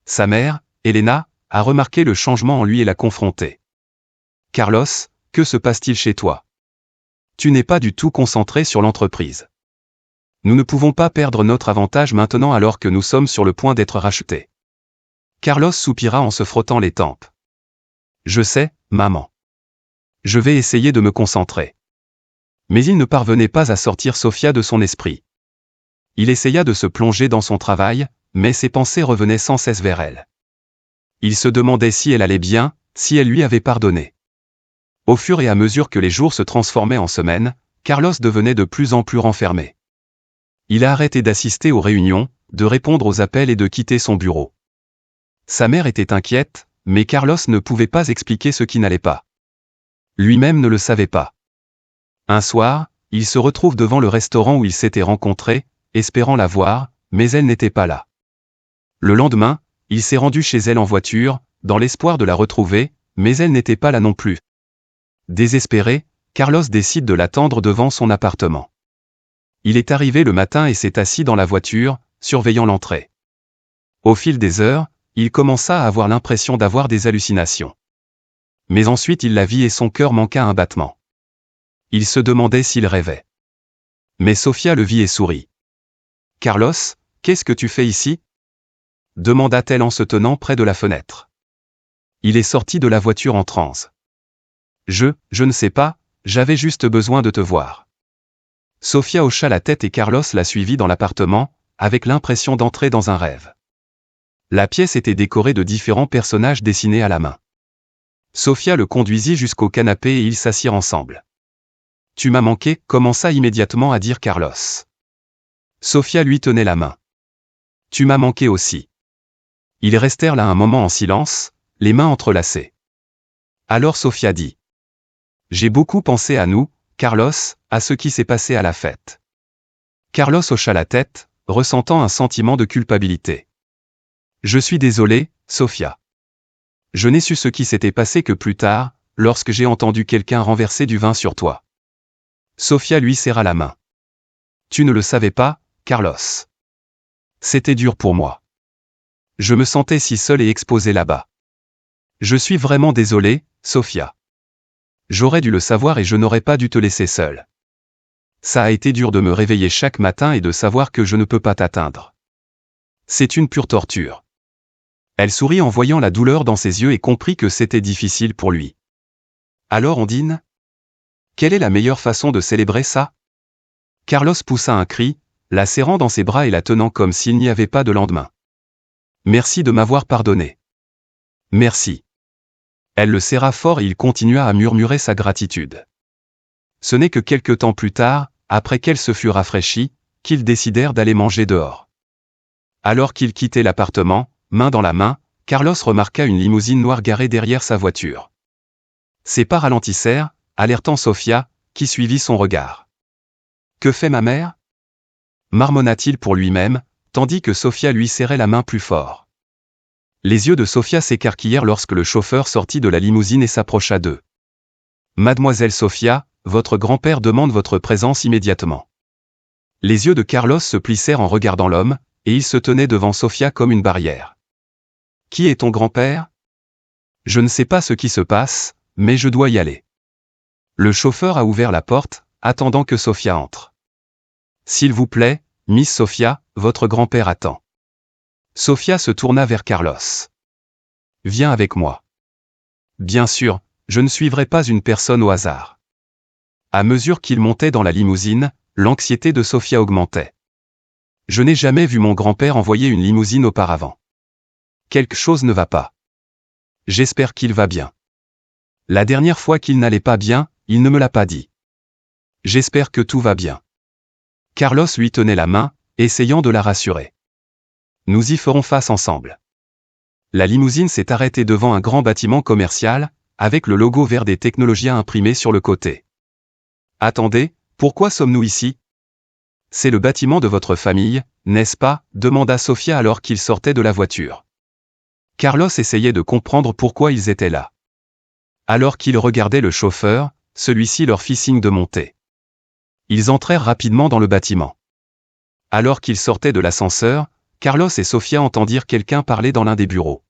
Sa mère, Elena, a remarqué le changement en lui et l'a confronté. « Carlos, que se passe-t-il chez toi? Tu n'es pas du tout concentré sur l'entreprise. Nous ne pouvons pas perdre notre avantage maintenant alors que nous sommes sur le point d'être rachetés. » Carlos soupira en se frottant les tempes. « Je sais, maman. Je vais essayer de me concentrer. » Mais il ne parvenait pas à sortir Sofia de son esprit. Il essaya de se plonger dans son travail, mais ses pensées revenaient sans cesse vers elle. Il se demandait si elle allait bien, si elle lui avait pardonné. Au fur et à mesure que les jours se transformaient en semaines, Carlos devenait de plus en plus renfermé. Il a arrêté d'assister aux réunions, de répondre aux appels et de quitter son bureau. Sa mère était inquiète, mais Carlos ne pouvait pas expliquer ce qui n'allait pas. Lui-même ne le savait pas. Un soir, il se retrouve devant le restaurant où ils s'étaient rencontrés, espérant la voir, mais elle n'était pas là. Le lendemain, il s'est rendu chez elle en voiture, dans l'espoir de la retrouver, mais elle n'était pas là non plus. Désespéré, Carlos décide de l'attendre devant son appartement. Il est arrivé le matin et s'est assis dans la voiture, surveillant l'entrée. Au fil des heures, il commença à avoir l'impression d'avoir des hallucinations. Mais ensuite il la vit et son cœur manqua un battement. Il se demandait s'il rêvait. Mais Sofia le vit et sourit. « Carlos, qu'est-ce que tu fais ici ?» demanda-t-elle en se tenant près de la fenêtre. Il est sorti de la voiture en transe. « Je ne sais pas, j'avais juste besoin de te voir. » Sofia hocha la tête et Carlos la suivit dans l'appartement, avec l'impression d'entrer dans un rêve. La pièce était décorée de différents personnages dessinés à la main. Sofia le conduisit jusqu'au canapé et ils s'assirent ensemble. « Tu m'as manqué » commença immédiatement à dire Carlos. Sofia lui tenait la main. « Tu m'as manqué aussi. » Ils restèrent là un moment en silence, les mains entrelacées. Alors Sofia dit. « J'ai beaucoup pensé à nous, Carlos, à ce qui s'est passé à la fête. » Carlos hocha la tête, ressentant un sentiment de culpabilité. « Je suis désolé, Sofia. Je n'ai su ce qui s'était passé que plus tard, lorsque j'ai entendu quelqu'un renverser du vin sur toi. » Sofia lui serra la main. « Tu ne le savais pas, Carlos. C'était dur pour moi. Je me sentais si seul et exposé là-bas. Je suis vraiment désolé, Sofia. J'aurais dû le savoir et je n'aurais pas dû te laisser seule. Ça a été dur de me réveiller chaque matin et de savoir que je ne peux pas t'atteindre. C'est une pure torture. » Elle sourit en voyant la douleur dans ses yeux et comprit que c'était difficile pour lui. « Alors on dîne ? Quelle est la meilleure façon de célébrer ça ?» Carlos poussa un cri, la serrant dans ses bras et la tenant comme s'il n'y avait pas de lendemain. « Merci de m'avoir pardonné. »« Merci. » Elle le serra fort et il continua à murmurer sa gratitude. Ce n'est que quelque temps plus tard, après qu'elle se fût rafraîchie, qu'ils décidèrent d'aller manger dehors. Alors qu'ils quittaient l'appartement, main dans la main, Carlos remarqua une limousine noire garée derrière sa voiture. Ses pas ralentissèrent, alertant Sofia, qui suivit son regard. « Que fait ma mère ?» marmonna-t-il pour lui-même, tandis que Sofia lui serrait la main plus fort. Les yeux de Sofia s'écarquillèrent lorsque le chauffeur sortit de la limousine et s'approcha d'eux. « Mademoiselle Sofia, votre grand-père demande votre présence immédiatement. » Les yeux de Carlos se plissèrent en regardant l'homme, et il se tenait devant Sofia comme une barrière. « Qui est ton grand-père ? » « Je ne sais pas ce qui se passe, mais je dois y aller. » Le chauffeur a ouvert la porte, attendant que Sofia entre. « S'il vous plaît, Miss Sofia, votre grand-père attend. » Sofia se tourna vers Carlos. « Viens avec moi. » « Bien sûr, je ne suivrai pas une personne au hasard. » À mesure qu'il montait dans la limousine, l'anxiété de Sofia augmentait. « Je n'ai jamais vu mon grand-père envoyer une limousine auparavant. Quelque chose ne va pas. J'espère qu'il va bien. La dernière fois qu'il n'allait pas bien, il ne me l'a pas dit. J'espère que tout va bien. » Carlos lui tenait la main, essayant de la rassurer. « Nous y ferons face ensemble. » La limousine s'est arrêtée devant un grand bâtiment commercial, avec le logo vert des Technologia imprimé sur le côté. Attendez, pourquoi sommes-nous ici? C'est le bâtiment de votre famille, n'est-ce pas? Demanda Sofia alors qu'ils sortaient de la voiture. Carlos essayait de comprendre pourquoi ils étaient là. Alors qu'ils regardaient le chauffeur, celui-ci leur fit signe de monter. Ils entrèrent rapidement dans le bâtiment. Alors qu'ils sortaient de l'ascenseur, Carlos et Sofia entendirent quelqu'un parler dans l'un des bureaux.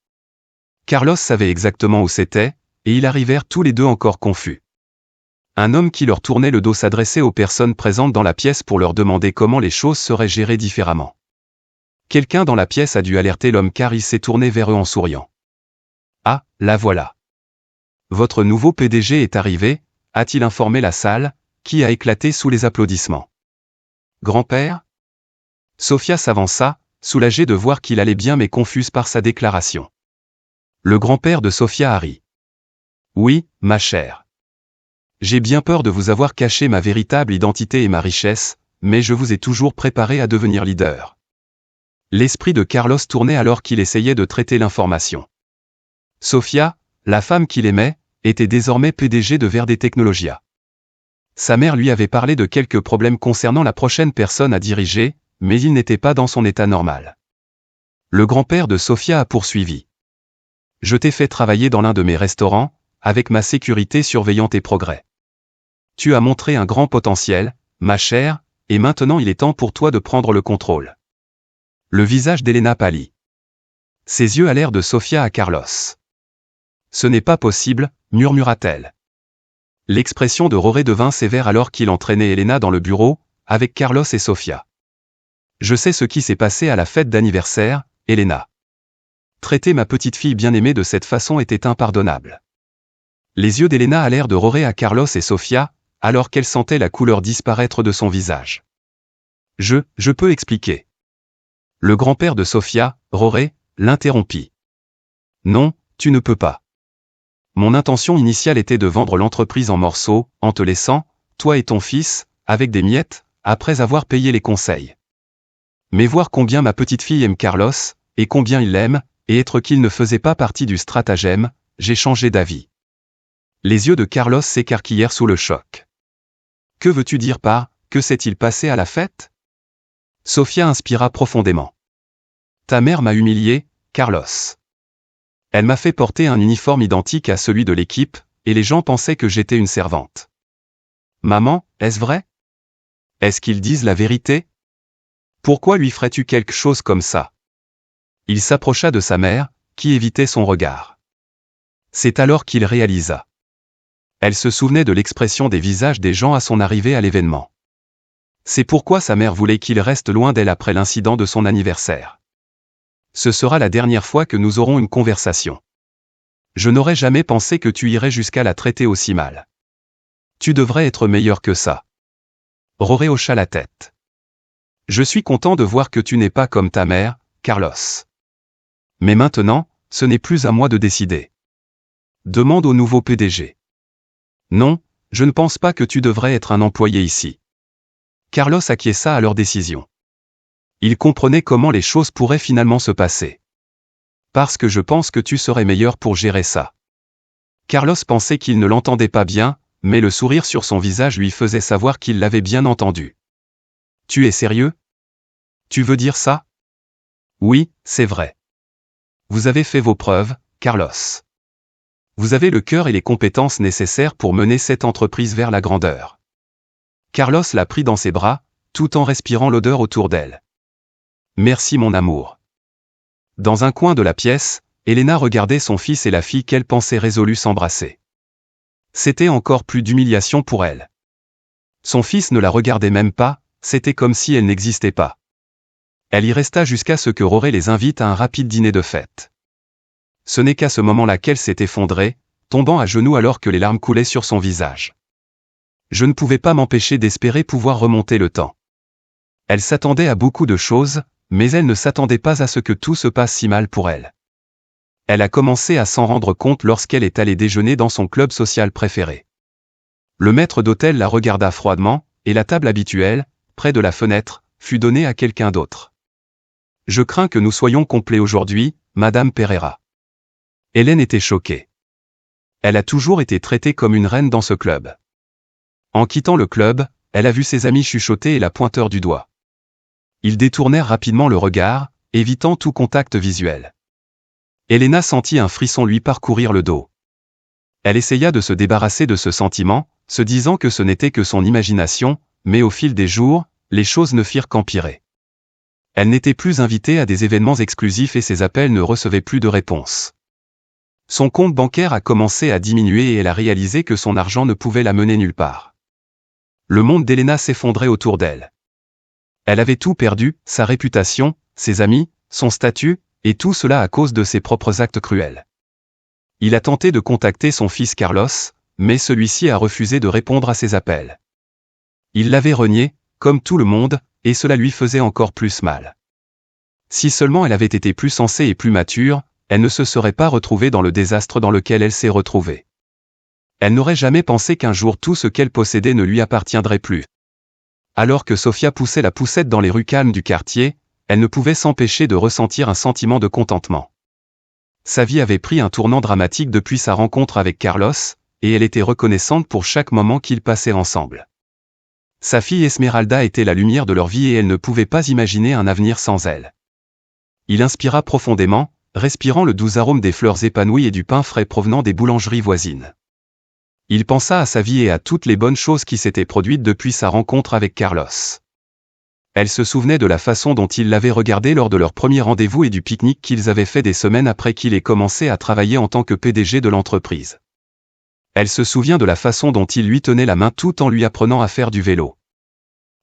Carlos savait exactement où c'était, et ils arrivèrent tous les deux encore confus. Un homme qui leur tournait le dos s'adressait aux personnes présentes dans la pièce pour leur demander comment les choses seraient gérées différemment. Quelqu'un dans la pièce a dû alerter l'homme car il s'est tourné vers eux en souriant. « Ah, la voilà. Votre nouveau PDG est arrivé », a-t-il informé la salle, qui a éclaté sous les applaudissements. « Grand-père » Sofia s'avança, soulagée de voir qu'il allait bien mais confuse par sa déclaration. Le grand-père de Sofia a ri. « Oui, ma chère. J'ai bien peur de vous avoir caché ma véritable identité et ma richesse, mais je vous ai toujours préparé à devenir leader. » L'esprit de Carlos tournait alors qu'il essayait de traiter l'information. Sofia, la femme qu'il aimait, était désormais PDG de Verde Technologia. Sa mère lui avait parlé de quelques problèmes concernant la prochaine personne à diriger, mais il n'était pas dans son état normal. Le grand-père de Sofia a poursuivi. « Je t'ai fait travailler dans l'un de mes restaurants, avec ma sécurité surveillant tes progrès. Tu as montré un grand potentiel, ma chère, et maintenant il est temps pour toi de prendre le contrôle. » Le visage d'Elena pâlit. Ses yeux allèrent de Sofia à Carlos. « Ce n'est pas possible, murmura-t-elle. » L'expression de Roré devint sévère alors qu'il entraînait Elena dans le bureau, avec Carlos et Sofia. « Je sais ce qui s'est passé à la fête d'anniversaire, Elena. Traiter ma petite fille bien-aimée de cette façon était impardonnable. » Les yeux d'Elena allèrent de Roré à Carlos et Sofia, alors qu'elle sentait la couleur disparaître de son visage. « Je peux expliquer. » Le grand-père de Sofia, Roré, l'interrompit. « Non, tu ne peux pas. Mon intention initiale était de vendre l'entreprise en morceaux, en te laissant, toi et ton fils, avec des miettes, après avoir payé les conseils. Mais voir combien ma petite fille aime Carlos, et combien il l'aime, et être qu'il ne faisait pas partie du stratagème, j'ai changé d'avis. » Les yeux de Carlos s'écarquillèrent sous le choc. « Que veux-tu dire par « que s'est-il passé à la fête ?» Sofia inspira profondément. « Ta mère m'a humilié, Carlos. Elle m'a fait porter un uniforme identique à celui de l'équipe, et les gens pensaient que j'étais une servante. Maman, est-ce vrai? Est-ce qu'ils disent la vérité? Pourquoi lui ferais-tu quelque chose comme ça? » Il s'approcha de sa mère, qui évitait son regard. C'est alors qu'il réalisa. Elle se souvenait de l'expression des visages des gens à son arrivée à l'événement. C'est pourquoi sa mère voulait qu'il reste loin d'elle après l'incident de son anniversaire. Ce sera la dernière fois que nous aurons une conversation. Je n'aurais jamais pensé que tu irais jusqu'à la traiter aussi mal. Tu devrais être meilleur que ça. Roré hocha la tête. Je suis content de voir que tu n'es pas comme ta mère, Carlos. Mais maintenant, ce n'est plus à moi de décider. Demande au nouveau PDG. Non, je ne pense pas que tu devrais être un employé ici. Carlos acquiesça à leur décision. Il comprenait comment les choses pourraient finalement se passer. Parce que je pense que tu serais meilleur pour gérer ça. Carlos pensait qu'il ne l'entendait pas bien, mais le sourire sur son visage lui faisait savoir qu'il l'avait bien entendu. Tu es sérieux? Tu veux dire ça? Oui, c'est vrai. Vous avez fait vos preuves, Carlos. Vous avez le cœur et les compétences nécessaires pour mener cette entreprise vers la grandeur. Carlos la prit dans ses bras, tout en respirant l'odeur autour d'elle. Merci mon amour. Dans un coin de la pièce, Elena regardait son fils et la fille qu'elle pensait résolue s'embrasser. C'était encore plus d'humiliation pour elle. Son fils ne la regardait même pas, c'était comme si elle n'existait pas. Elle y resta jusqu'à ce que Roré les invite à un rapide dîner de fête. Ce n'est qu'à ce moment-là qu'elle s'est effondrée, tombant à genoux alors que les larmes coulaient sur son visage. Je ne pouvais pas m'empêcher d'espérer pouvoir remonter le temps. Elle s'attendait à beaucoup de choses, mais elle ne s'attendait pas à ce que tout se passe si mal pour elle. Elle a commencé à s'en rendre compte lorsqu'elle est allée déjeuner dans son club social préféré. Le maître d'hôtel la regarda froidement, et la table habituelle, près de la fenêtre, fut donnée à quelqu'un d'autre. Je crains que nous soyons complets aujourd'hui, Madame Pereira. Hélène était choquée. Elle a toujours été traitée comme une reine dans ce club. En quittant le club, elle a vu ses amis chuchoter et la pointeur du doigt. Ils détournèrent rapidement le regard, évitant tout contact visuel. Elena sentit un frisson lui parcourir le dos. Elle essaya de se débarrasser de ce sentiment, se disant que ce n'était que son imagination, mais au fil des jours, les choses ne firent qu'empirer. Elle n'était plus invitée à des événements exclusifs et ses appels ne recevaient plus de réponse. Son compte bancaire a commencé à diminuer et elle a réalisé que son argent ne pouvait la mener nulle part. Le monde d'Elena s'effondrait autour d'elle. Elle avait tout perdu, sa réputation, ses amis, son statut, et tout cela à cause de ses propres actes cruels. Il a tenté de contacter son fils Carlos, mais celui-ci a refusé de répondre à ses appels. Il l'avait renié, comme tout le monde, et cela lui faisait encore plus mal. Si seulement elle avait été plus sensée et plus mature, elle ne se serait pas retrouvée dans le désastre dans lequel elle s'est retrouvée. Elle n'aurait jamais pensé qu'un jour tout ce qu'elle possédait ne lui appartiendrait plus. Alors que Sofia poussait la poussette dans les rues calmes du quartier, elle ne pouvait s'empêcher de ressentir un sentiment de contentement. Sa vie avait pris un tournant dramatique depuis sa rencontre avec Carlos, et elle était reconnaissante pour chaque moment qu'ils passaient ensemble. Sa fille Esmeralda était la lumière de leur vie et elle ne pouvait pas imaginer un avenir sans elle. Il inspira profondément, respirant le doux arôme des fleurs épanouies et du pain frais provenant des boulangeries voisines. Il pensa à sa vie et à toutes les bonnes choses qui s'étaient produites depuis sa rencontre avec Carlos. Elle se souvenait de la façon dont il l'avait regardé lors de leur premier rendez-vous et du pique-nique qu'ils avaient fait des semaines après qu'il ait commencé à travailler en tant que PDG de l'entreprise. Elle se souvient de la façon dont il lui tenait la main tout en lui apprenant à faire du vélo.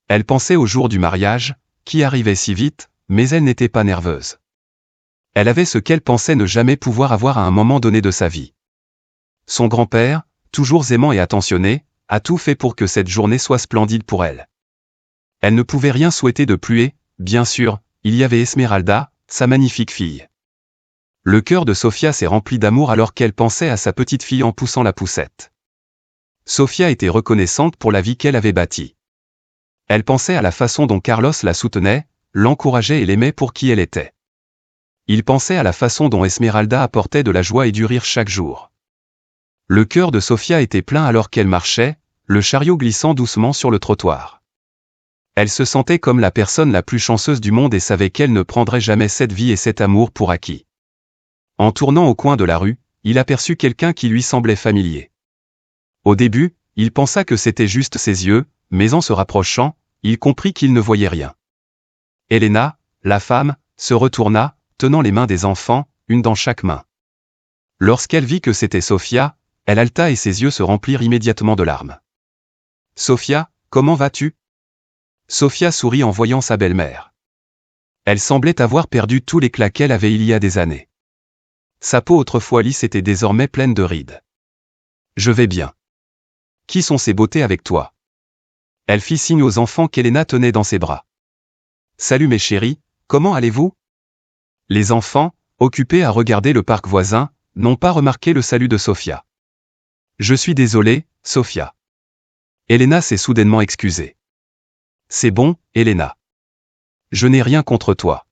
Elle pensait au jour du mariage, qui arrivait si vite, mais elle n'était pas nerveuse. Elle avait ce qu'elle pensait ne jamais pouvoir avoir à un moment donné de sa vie. Son grand-père, toujours aimant et attentionné, a tout fait pour que cette journée soit splendide pour elle. Elle ne pouvait rien souhaiter de plus et, bien sûr, il y avait Esmeralda, sa magnifique fille. Le cœur de Sofia s'est rempli d'amour alors qu'elle pensait à sa petite fille en poussant la poussette. Sofia était reconnaissante pour la vie qu'elle avait bâtie. Elle pensait à la façon dont Carlos la soutenait, l'encourageait et l'aimait pour qui elle était. Il pensait à la façon dont Esmeralda apportait de la joie et du rire chaque jour. Le cœur de Sofia était plein alors qu'elle marchait, le chariot glissant doucement sur le trottoir. Elle se sentait comme la personne la plus chanceuse du monde et savait qu'elle ne prendrait jamais cette vie et cet amour pour acquis. En tournant au coin de la rue, il aperçut quelqu'un qui lui semblait familier. Au début, il pensa que c'était juste ses yeux, mais en se rapprochant, il comprit qu'il ne voyait rien. Elena, la femme, se retourna, tenant les mains des enfants, une dans chaque main. Lorsqu'elle vit que c'était Sofia, elle halta et ses yeux se remplirent immédiatement de larmes. « Sofia, comment vas-tu » Sofia sourit en voyant sa belle-mère. Elle semblait avoir perdu tout l'éclat qu'elle avait il y a des années. Sa peau autrefois lisse était désormais pleine de rides. « Je vais bien. Qui sont ces beautés avec toi » Elle fit signe aux enfants qu'Elena tenait dans ses bras. « Salut mes chéris, comment allez-vous » Les enfants, occupés à regarder le parc voisin, n'ont pas remarqué le salut de Sofia. « Je suis désolé, Sofia. » Elena s'est soudainement excusée. « C'est bon, Elena. Je n'ai rien contre toi.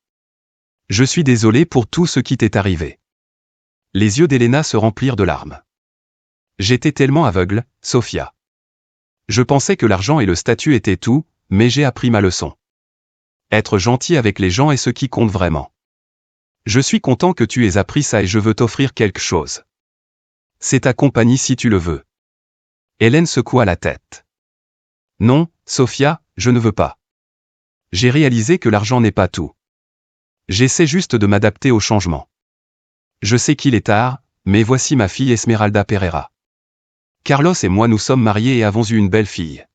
Je suis désolé pour tout ce qui t'est arrivé. » Les yeux d'Elena se remplirent de larmes. « J'étais tellement aveugle, Sofia. Je pensais que l'argent et le statut étaient tout, mais j'ai appris ma leçon. Être gentil avec les gens est ce qui compte vraiment. Je suis content que tu aies appris ça et je veux t'offrir quelque chose. C'est ta compagnie si tu le veux. » Hélène secoua la tête. « Non, Sofia, je ne veux pas. J'ai réalisé que l'argent n'est pas tout. J'essaie juste de m'adapter au changement. Je sais qu'il est tard, mais voici ma fille Esmeralda Pereira. Carlos et moi nous sommes mariés et avons eu une belle fille. »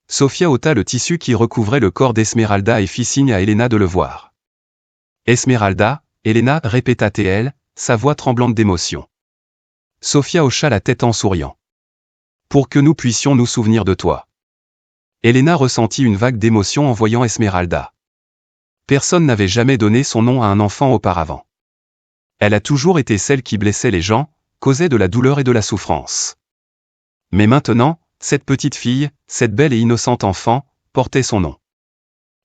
Sofia ôta le tissu qui recouvrait le corps d'Esmeralda et fit signe à Elena de le voir. « Esmeralda, Elena, » répéta-t-elle, sa voix tremblante d'émotion. Sofia hocha la tête en souriant. « Pour que nous puissions nous souvenir de toi. » Elena ressentit une vague d'émotion en voyant Esmeralda. Personne n'avait jamais donné son nom à un enfant auparavant. Elle a toujours été celle qui blessait les gens, causait de la douleur et de la souffrance. Mais maintenant, cette petite fille, cette belle et innocente enfant, portait son nom.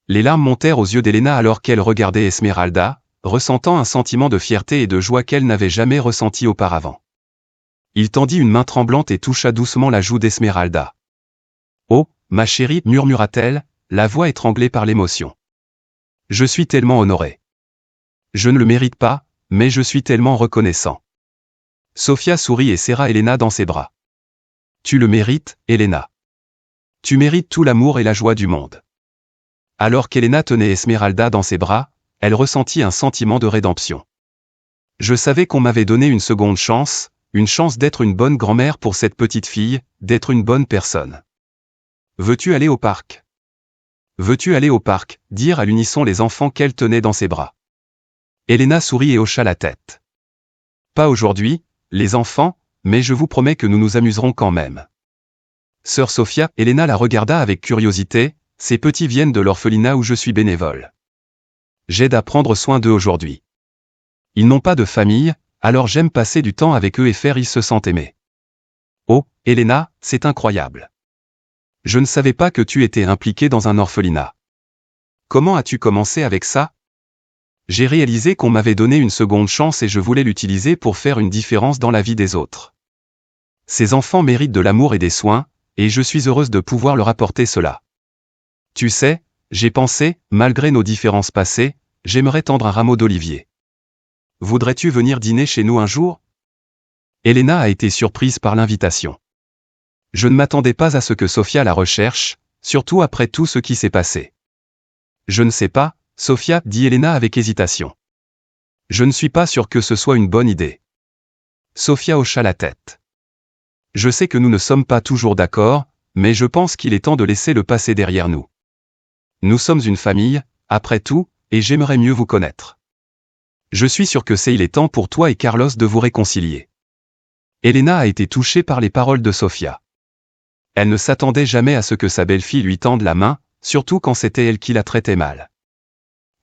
Les larmes montèrent aux yeux d'Elena alors qu'elle regardait Esmeralda, ressentant un sentiment de fierté et de joie qu'elle n'avait jamais ressenti auparavant. Il tendit une main tremblante et toucha doucement la joue d'Esmeralda. « Oh, ma chérie, murmura-t-elle, la voix étranglée par l'émotion. Je suis tellement honoré. Je ne le mérite pas, mais je suis tellement reconnaissant. » Sofia sourit et serra Elena dans ses bras. « Tu le mérites, Elena. Tu mérites tout l'amour et la joie du monde. » Alors qu'Elena tenait Esmeralda dans ses bras, elle ressentit un sentiment de rédemption. « Je savais qu'on m'avait donné une seconde chance, une chance d'être une bonne grand-mère pour cette petite fille, d'être une bonne personne. Veux-tu aller au parc ? Veux-tu aller au parc ?» dirent à l'unisson les enfants qu'elle tenait dans ses bras. Elena sourit et hocha la tête. « Pas aujourd'hui, les enfants, mais je vous promets que nous nous amuserons quand même. » Sœur Sofia, Elena la regarda avec curiosité, « Ces petits viennent de l'orphelinat où je suis bénévole. J'aide à prendre soin d'eux aujourd'hui. Ils n'ont pas de famille, alors j'aime passer du temps avec eux et faire ils se sentent aimés. » Oh, Elena, c'est incroyable. Je ne savais pas que tu étais impliquée dans un orphelinat. Comment as-tu commencé avec ça ? J'ai réalisé qu'on m'avait donné une seconde chance et je voulais l'utiliser pour faire une différence dans la vie des autres. Ces enfants méritent de l'amour et des soins, et je suis heureuse de pouvoir leur apporter cela. Tu sais, j'ai pensé, malgré nos différences passées, j'aimerais tendre un rameau d'olivier. Voudrais-tu venir dîner chez nous un jour ? Elena a été surprise par l'invitation. Je ne m'attendais pas à ce que Sofia la recherche, surtout après tout ce qui s'est passé. Je ne sais pas, Sofia, dit Elena avec hésitation. Je ne suis pas sûre que ce soit une bonne idée. Sofia hocha la tête. Je sais que nous ne sommes pas toujours d'accord, mais je pense qu'il est temps de laisser le passé derrière nous. Nous sommes une famille, après tout, et j'aimerais mieux vous connaître. Je suis sûr que il est temps pour toi et Carlos de vous réconcilier. Elena a été touchée par les paroles de Sofia. Elle ne s'attendait jamais à ce que sa belle-fille lui tende la main, surtout quand c'était elle qui la traitait mal.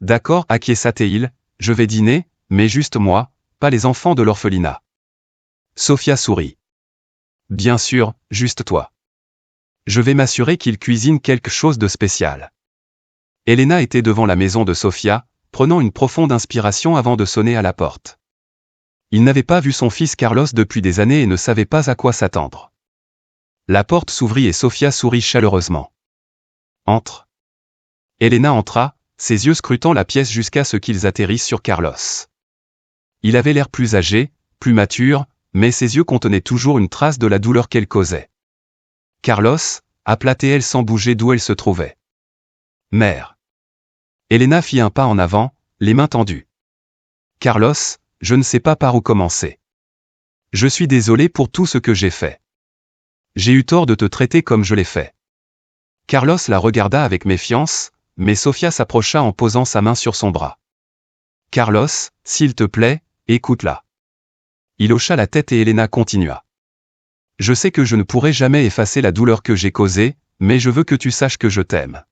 D'accord, acquiesça-t-il, je vais dîner, mais juste moi, pas les enfants de l'orphelinat. Sofia sourit. Bien sûr, juste toi. Je vais m'assurer qu'il cuisine quelque chose de spécial. Elena était devant la maison de Sofia, prenant une profonde inspiration avant de sonner à la porte. Il n'avait pas vu son fils Carlos depuis des années et ne savait pas à quoi s'attendre. La porte s'ouvrit et Sofia sourit chaleureusement. Entre. Elena entra, ses yeux scrutant la pièce jusqu'à ce qu'ils atterrissent sur Carlos. Il avait l'air plus âgé, plus mature, mais ses yeux contenaient toujours une trace de la douleur qu'elle causait. Carlos, appela-t-elle sans bouger d'où elle se trouvait. Mère. Elena fit un pas en avant, les mains tendues. Carlos, je ne sais pas par où commencer. Je suis désolé pour tout ce que j'ai fait. J'ai eu tort de te traiter comme je l'ai fait. Carlos la regarda avec méfiance, mais Sofia s'approcha en posant sa main sur son bras. Carlos, s'il te plaît, écoute-la. Il hocha la tête et Elena continua. Je sais que je ne pourrai jamais effacer la douleur que j'ai causée, mais je veux que tu saches que je t'aime.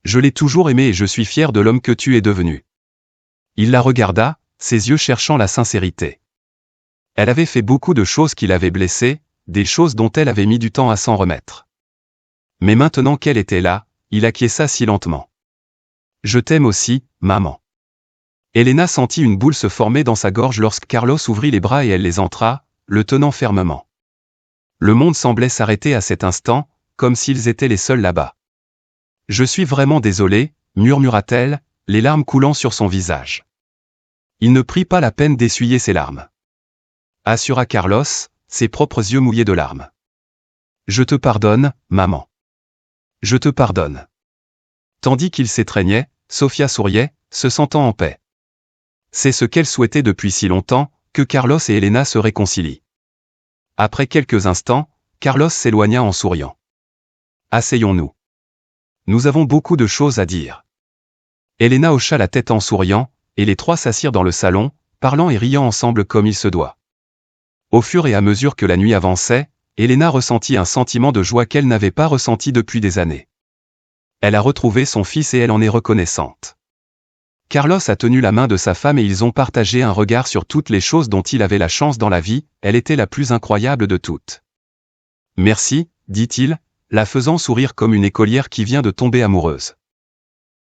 Je l'ai toujours aimé et je suis fier de l'homme que tu es devenu. Il la regarda, ses yeux cherchant la sincérité. Elle avait fait beaucoup de choses qui l'avaient blessée, des choses dont elle avait mis du temps à s'en remettre. Mais maintenant qu'elle était là, il acquiesça si lentement. Je t'aime aussi, maman. Elena sentit une boule se former dans sa gorge lorsque Carlos ouvrit les bras et elle les entra, le tenant fermement. Le monde semblait s'arrêter à cet instant, comme s'ils étaient les seuls là-bas. Je suis vraiment désolée, murmura-t-elle, les larmes coulant sur son visage. Il ne prit pas la peine d'essuyer ses larmes. Assura Carlos, ses propres yeux mouillés de larmes. Je te pardonne, maman. Je te pardonne. Tandis qu'il s'étreignait, Sofia souriait, se sentant en paix. C'est ce qu'elle souhaitait depuis si longtemps, que Carlos et Elena se réconcilient. Après quelques instants, Carlos s'éloigna en souriant. Asseyons-nous. Nous avons beaucoup de choses à dire. Elena hocha la tête en souriant, et les trois s'assirent dans le salon, parlant et riant ensemble comme il se doit. Au fur et à mesure que la nuit avançait, Elena ressentit un sentiment de joie qu'elle n'avait pas ressenti depuis des années. Elle a retrouvé son fils et elle en est reconnaissante. Carlos a tenu la main de sa femme et ils ont partagé un regard sur toutes les choses dont il avait la chance dans la vie, elle était la plus incroyable de toutes. Merci, dit-il, la faisant sourire comme une écolière qui vient de tomber amoureuse.